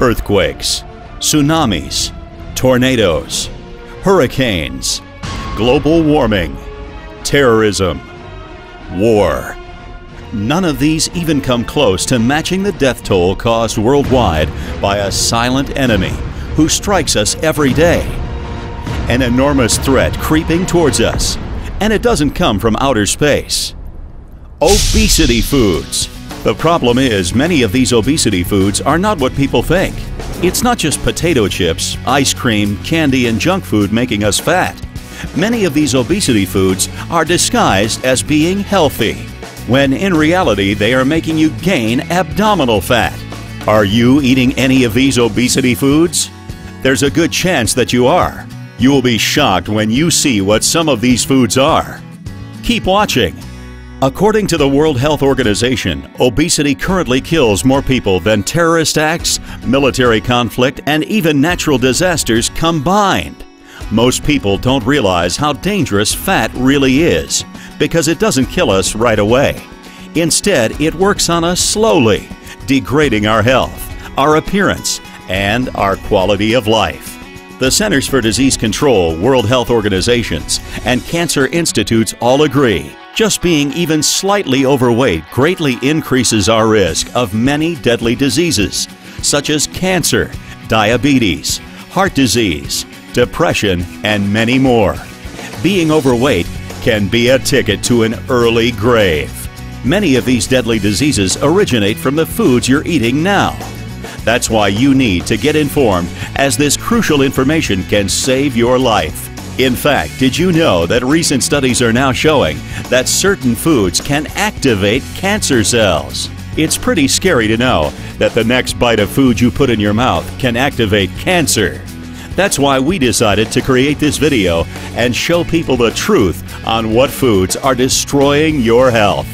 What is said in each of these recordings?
Earthquakes, tsunamis, tornadoes, hurricanes, global warming, terrorism, war. None of these even come close to matching the death toll caused worldwide by a silent enemy who strikes us every day. An enormous threat creeping towards us, and it doesn't come from outer space. Obesity foods. The problem is, many of these obesity foods are not what people think. It's not just potato chips, ice cream, candy, and junk food making us fat. Many of these obesity foods are disguised as being healthy, when in reality they are making you gain abdominal fat. Are you eating any of these obesity foods? There's a good chance that you are. You will be shocked when you see what some of these foods are. Keep watching. According to the World Health Organization, obesity currently kills more people than terrorist acts, military conflict, and even natural disasters combined. Most people don't realize how dangerous fat really is because it doesn't kill us right away. Instead, it works on us slowly, degrading our health, our appearance, and our quality of life. The Centers for Disease Control, World Health Organizations, and cancer institutes all agree just being even slightly overweight greatly increases our risk of many deadly diseases, such as cancer, diabetes, heart disease, depression, and many more. Being overweight can be a ticket to an early grave. Many of these deadly diseases originate from the foods you're eating now. That's why you need to get informed, as this crucial information can save your life. In fact, did you know that recent studies are now showing that certain foods can activate cancer cells? It's pretty scary to know that the next bite of food you put in your mouth can activate cancer. That's why we decided to create this video and show people the truth on what foods are destroying your health.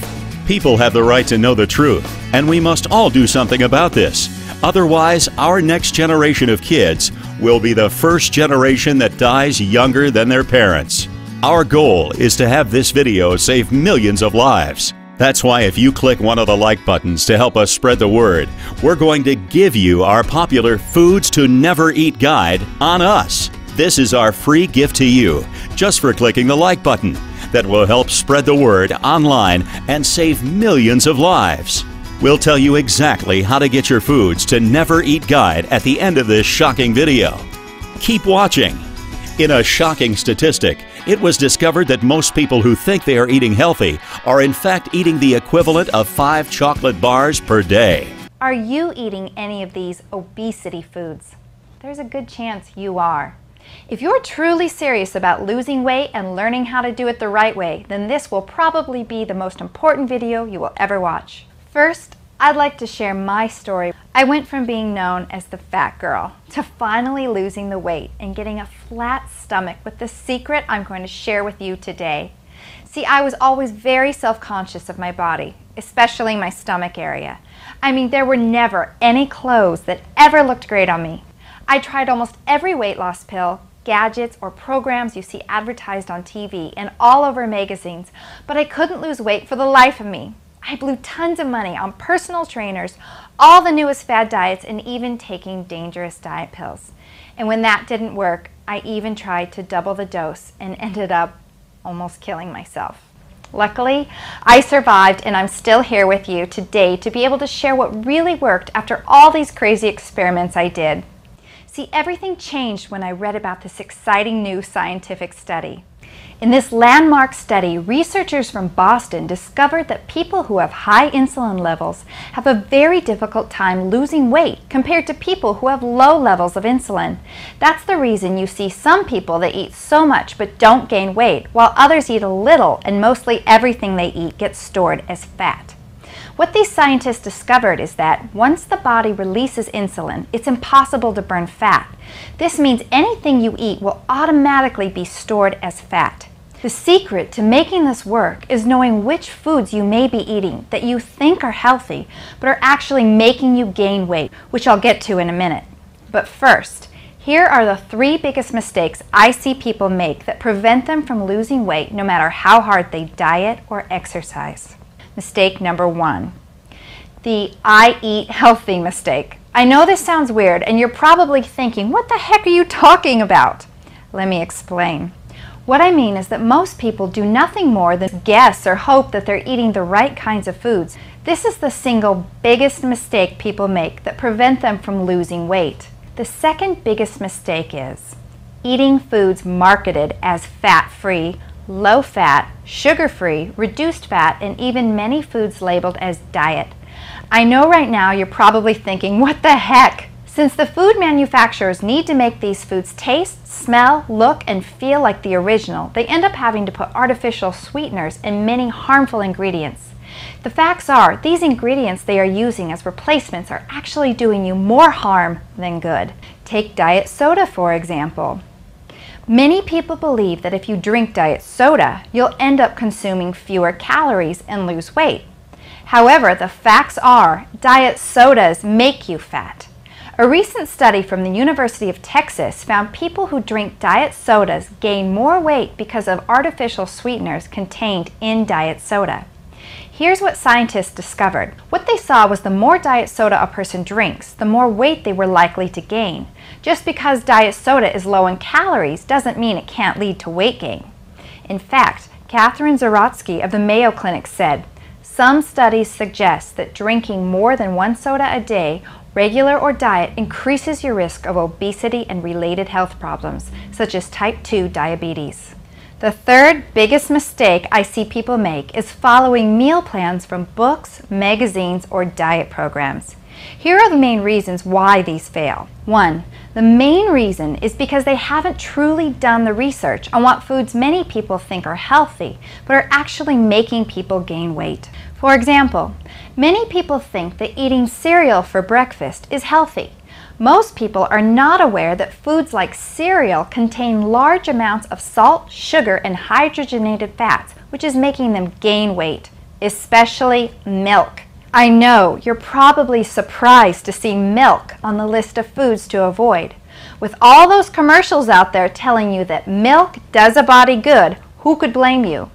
People have the right to know the truth, and we must all do something about this. Otherwise, our next generation of kids will be the first generation that dies younger than their parents. Our goal is to have this video save millions of lives. That's why if you click one of the like buttons to help us spread the word, we're going to give you our popular Foods to Never Eat guide on us. This is our free gift to you, just for clicking the like button, that will help spread the word online and save millions of lives. We'll tell you exactly how to get your Foods to Never Eat guide at the end of this shocking video. Keep watching. In a shocking statistic, it was discovered that most people who think they are eating healthy are in fact eating the equivalent of 5 chocolate bars per day. Are you eating any of these obesity foods? There's a good chance you are. If you're truly serious about losing weight and learning how to do it the right way, then this will probably be the most important video you will ever watch. First, I'd like to share my story. I went from being known as the fat girl to finally losing the weight and getting a flat stomach with the secret I'm going to share with you today. See, I was always very self-conscious of my body, especially my stomach area. I mean, there were never any clothes that ever looked great on me. I tried almost every weight loss pill, gadgets, or programs you see advertised on TV and all over magazines, but I couldn't lose weight for the life of me. I blew tons of money on personal trainers, all the newest fad diets, and even taking dangerous diet pills. And when that didn't work, I even tried to double the dose and ended up almost killing myself. Luckily, I survived, and I'm still here with you today to be able to share what really worked after all these crazy experiments I did. See, everything changed when I read about this exciting new scientific study. In this landmark study, researchers from Boston discovered that people who have high insulin levels have a very difficult time losing weight compared to people who have low levels of insulin. That's the reason you see some people that eat so much but don't gain weight, while others eat a little and mostly everything they eat gets stored as fat. What these scientists discovered is that once the body releases insulin, it's impossible to burn fat. This means anything you eat will automatically be stored as fat. The secret to making this work is knowing which foods you may be eating that you think are healthy but are actually making you gain weight, which I'll get to in a minute. But first, here are the 3 biggest mistakes I see people make that prevent them from losing weight no matter how hard they diet or exercise. Mistake number 1, the I eat healthy mistake. I know this sounds weird, and you're probably thinking, what the heck are you talking about? Let me explain. What I mean is that most people do nothing more than guess or hope that they're eating the right kinds of foods. This is the single biggest mistake people make that prevent them from losing weight. The second biggest mistake is eating foods marketed as fat-free, low-fat, sugar-free, reduced fat, and even many foods labeled as diet. I know right now you're probably thinking, what the heck? Since the food manufacturers need to make these foods taste, smell, look, and feel like the original, they end up having to put artificial sweeteners and many harmful ingredients. The facts are, these ingredients they are using as replacements are actually doing you more harm than good. Take diet soda, for example. Many people believe that if you drink diet soda, you'll end up consuming fewer calories and lose weight. However, the facts are, diet sodas make you fat. A recent study from the University of Texas found people who drink diet sodas gain more weight because of artificial sweeteners contained in diet soda. Here's what scientists discovered. What they saw was the more diet soda a person drinks, the more weight they were likely to gain. Just because diet soda is low in calories doesn't mean it can't lead to weight gain. In fact, Catherine Zaratsky of the Mayo Clinic said, "Some studies suggest that drinking more than one soda a day, regular or diet, increases your risk of obesity and related health problems, such as type 2 diabetes." The third biggest mistake I see people make is following meal plans from books, magazines, or diet programs. Here are the main reasons why these fail. 1. The main reason is because they haven't truly done the research on what foods many people think are healthy, but are actually making people gain weight. For example, many people think that eating cereal for breakfast is healthy. Most people are not aware that foods like cereal contain large amounts of salt, sugar, and hydrogenated fats, which is making them gain weight, especially milk. I know you're probably surprised to see milk on the list of foods to avoid. With all those commercials out there telling you that milk does a body good, who could blame you?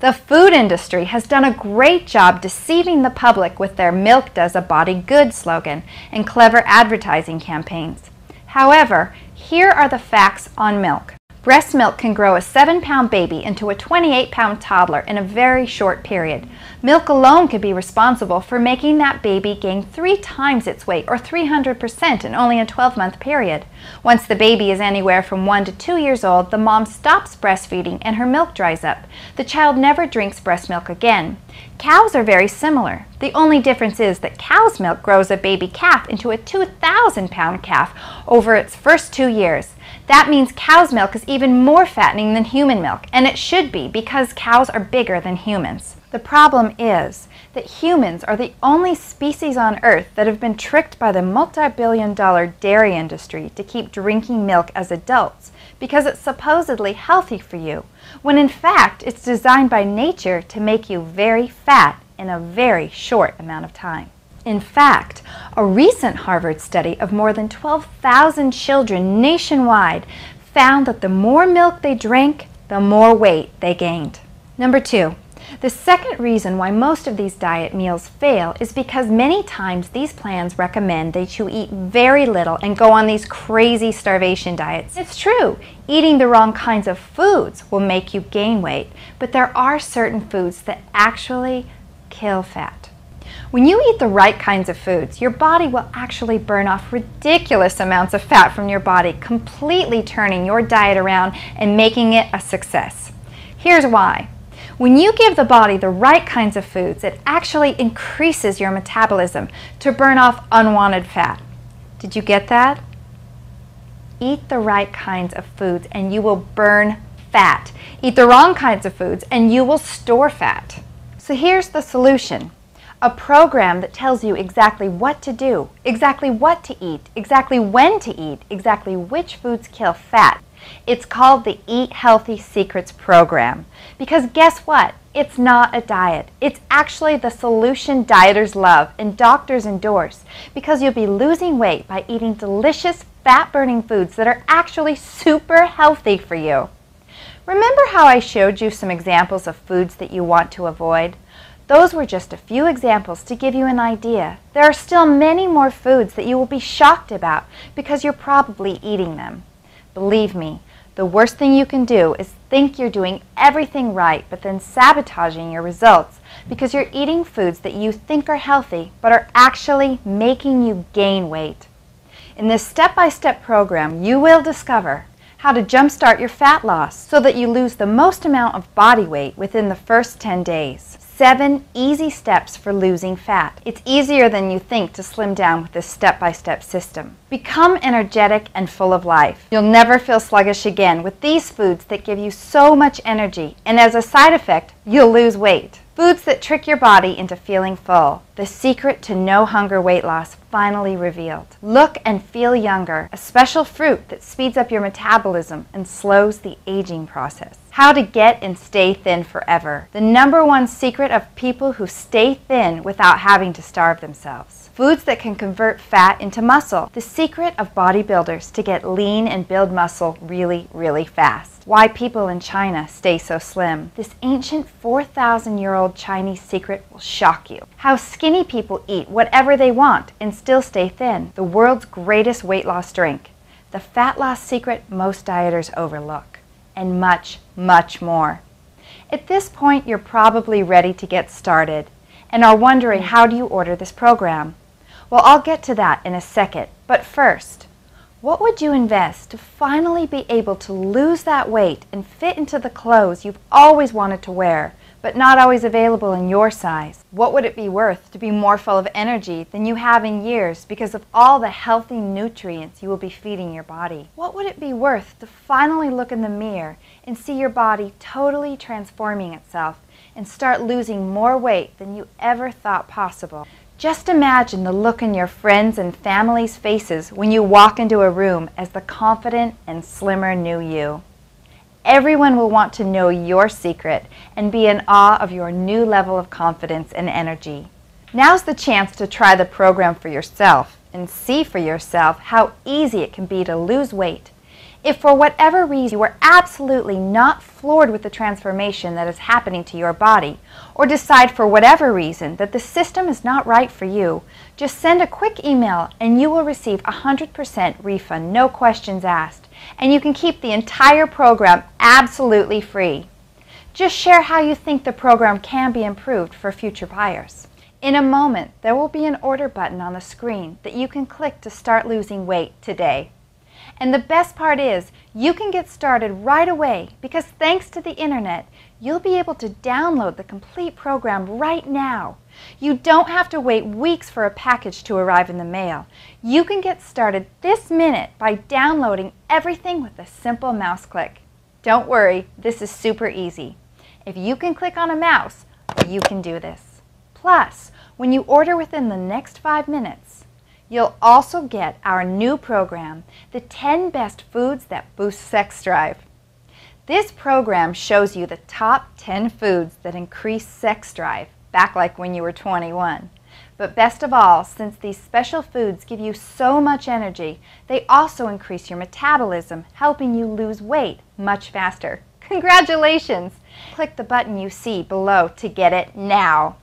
The food industry has done a great job deceiving the public with their "milk does a body good" slogan and clever advertising campaigns. However, here are the facts on milk. Breast milk can grow a 7-pound baby into a 28-pound toddler in a very short period. Milk alone could be responsible for making that baby gain 3 times its weight, or 300%, in only a 12-month period. Once the baby is anywhere from 1 to 2 years old, the mom stops breastfeeding and her milk dries up. The child never drinks breast milk again. Cows are very similar. The only difference is that cow's milk grows a baby calf into a 2,000-pound calf over its first 2 years. That means cow's milk is even more fattening than human milk, and it should be because cows are bigger than humans. The problem is that humans are the only species on Earth that have been tricked by the multi-billion-dollar dairy industry to keep drinking milk as adults because it's supposedly healthy for you, when in fact it's designed by nature to make you very fat in a very short amount of time. In fact, a recent Harvard study of more than 12,000 children nationwide found that the more milk they drank, the more weight they gained. Number 2, the second reason why most of these diet meals fail is because many times these plans recommend that you eat very little and go on these crazy starvation diets. It's true, eating the wrong kinds of foods will make you gain weight, but there are certain foods that actually kill fat. When you eat the right kinds of foods, your body will actually burn off ridiculous amounts of fat from your body, completely turning your diet around and making it a success. Here's why. When you give the body the right kinds of foods, it actually increases your metabolism to burn off unwanted fat. Did you get that? Eat the right kinds of foods and you will burn fat. Eat the wrong kinds of foods and you will store fat. So here's the solution. A program that tells you exactly what to do, exactly what to eat, exactly when to eat, exactly which foods kill fat. It's called the Eat Healthy Secrets program. Because guess what? It's not a diet. It's actually the solution dieters love and doctors endorse, because you'll be losing weight by eating delicious, fat-burning foods that are actually super healthy for you. Remember how I showed you some examples of foods that you want to avoid? Those were just a few examples to give you an idea. There are still many more foods that you will be shocked about because you're probably eating them. Believe me, the worst thing you can do is think you're doing everything right but then sabotaging your results because you're eating foods that you think are healthy but are actually making you gain weight. In this step-by-step program, you will discover how to jumpstart your fat loss so that you lose the most amount of body weight within the first 10 days. 7 easy steps for losing fat. It's easier than you think to slim down with this step-by-step system. Become energetic and full of life. You'll never feel sluggish again with these foods that give you so much energy, and as a side effect, you'll lose weight. Foods that trick your body into feeling full. The secret to no hunger weight loss finally revealed. Look and feel younger. A special fruit that speeds up your metabolism and slows the aging process. How to get and stay thin forever. The #1 secret of people who stay thin without having to starve themselves. Foods that can convert fat into muscle. The secret of bodybuilders to get lean and build muscle really, really fast. Why people in China stay so slim. This ancient 4,000-year-old Chinese secret will shock you. How skinny people eat whatever they want and still stay thin. The world's greatest weight loss drink. The fat loss secret most dieters overlook. And much, much more. At this point, you're probably ready to get started and are wondering, how do you order this program? Well, I'll get to that in a second, but first, what would you invest to finally be able to lose that weight and fit into the clothes you've always wanted to wear, but not always available in your size? What would it be worth to be more full of energy than you have in years because of all the healthy nutrients you will be feeding your body? What would it be worth to finally look in the mirror and see your body totally transforming itself and start losing more weight than you ever thought possible? Just imagine the look in your friends' and family's faces when you walk into a room as the confident and slimmer new you. Everyone will want to know your secret and be in awe of your new level of confidence and energy. Now's the chance to try the program for yourself and see for yourself how easy it can be to lose weight. If for whatever reason you are absolutely not floored with the transformation that is happening to your body, or decide for whatever reason that the system is not right for you, just send a quick email and you will receive 100% refund, no questions asked, and you can keep the entire program absolutely free. Just share how you think the program can be improved for future buyers. In a moment, there will be an order button on the screen that you can click to start losing weight today. And the best part is, you can get started right away because thanks to the internet, you'll be able to download the complete program right now. You don't have to wait weeks for a package to arrive in the mail. You can get started this minute by downloading everything with a simple mouse click. Don't worry, this is super easy. If you can click on a mouse, you can do this. Plus, when you order within the next 5 minutes, you'll also get our new program, the 10 Best Foods That Boost Sex Drive. This program shows you the top 10 foods that increase sex drive, back like when you were 21. But best of all, since these special foods give you so much energy, they also increase your metabolism, helping you lose weight much faster. Congratulations! Click the button you see below to get it now.